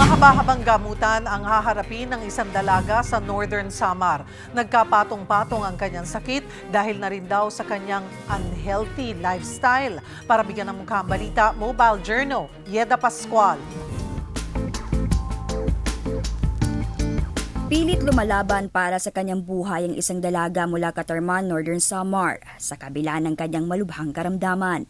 Mahaba-habang gamutan ang haharapin ng isang dalaga sa Northern Samar. Nagkapatong-patong ang kanyang sakit dahil na rin daw sa kanyang unhealthy lifestyle. Para bigyan ng mukha ang balita, Mobile Journal, Yeda Pascual. Pilit lumalaban para sa kanyang buhay ang isang dalaga mula Catarman, Northern Samar, sa kabila ng kanyang malubhang karamdaman.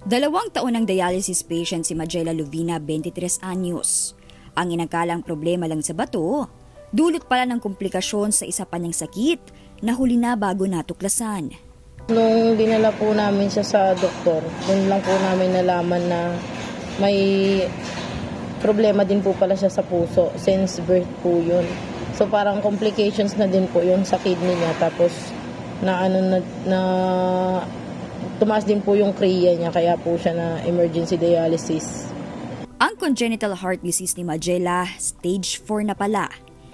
2 taon ng dialysis patient si Magela Lovina, 23 anyos. Ang inangkalang problema lang sa bato, dulot pala ng komplikasyon sa isa pa niyang sakit na huli na bago natuklasan. Nung dinala po namin siya sa doktor, doon lang po namin nalaman na may problema din po pala siya sa puso since birth po yun. So parang complications na din po yung sa kidney niya, tapos tumaas din po yung kriya niya, kaya po siya na emergency dialysis. Ang congenital heart disease ni Magela, stage 4 na pala.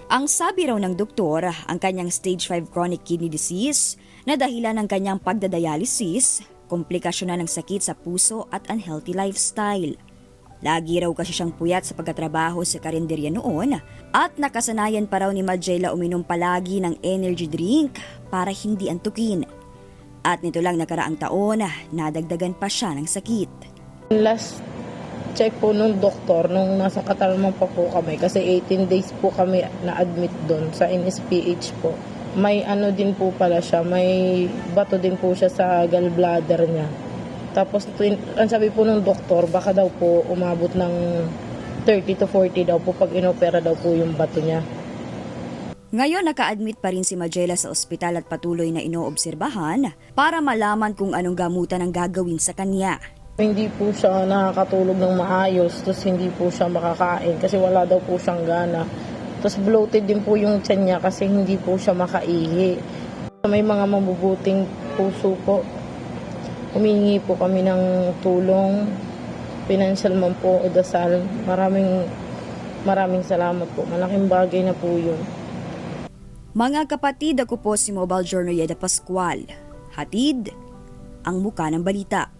Ang sabi raw ng doktor, ang kanyang stage 5 chronic kidney disease na dahilan ng kanyang pagdadialysis, komplikasyon na ng sakit sa puso at unhealthy lifestyle. Lagi raw kasi siyang puyat sa pagkatrabaho sa karinderya noon at nakasanayan pa raw ni Magela uminom palagi ng energy drink para hindi antukin. At nito lang nakaraang taon, nadagdagan pa siya ng sakit. Last check po nung doktor, nung nasa Catarman pa po kami, kasi 18 days po kami na-admit doon sa NSPH po. May ano din po pala siya, may bato din po siya sa gallbladder niya. Tapos ang sabi po nung doktor, baka daw po umabot ng 30 to 40 daw po pag inopera daw po yung bato niya. Ngayon naka-admit pa rin si Magela sa ospital at patuloy na inoobserbahan para malaman kung anong gamutan ang gagawin sa kanya. Hindi po siya nakakatulog ng maayos, tapos hindi po siya makakain kasi wala daw po siyang gana. Tapos bloated din po yung tiyan niya kasi hindi po siya makaihi. May mga mabubuting puso po. Humingi po kami ng tulong, financial man po o dasal. Maraming salamat po. Malaking bagay na po yun. Mga kapatid, ako po si Mobile Journal Yeda Pascual. Hatid ang muka ng balita.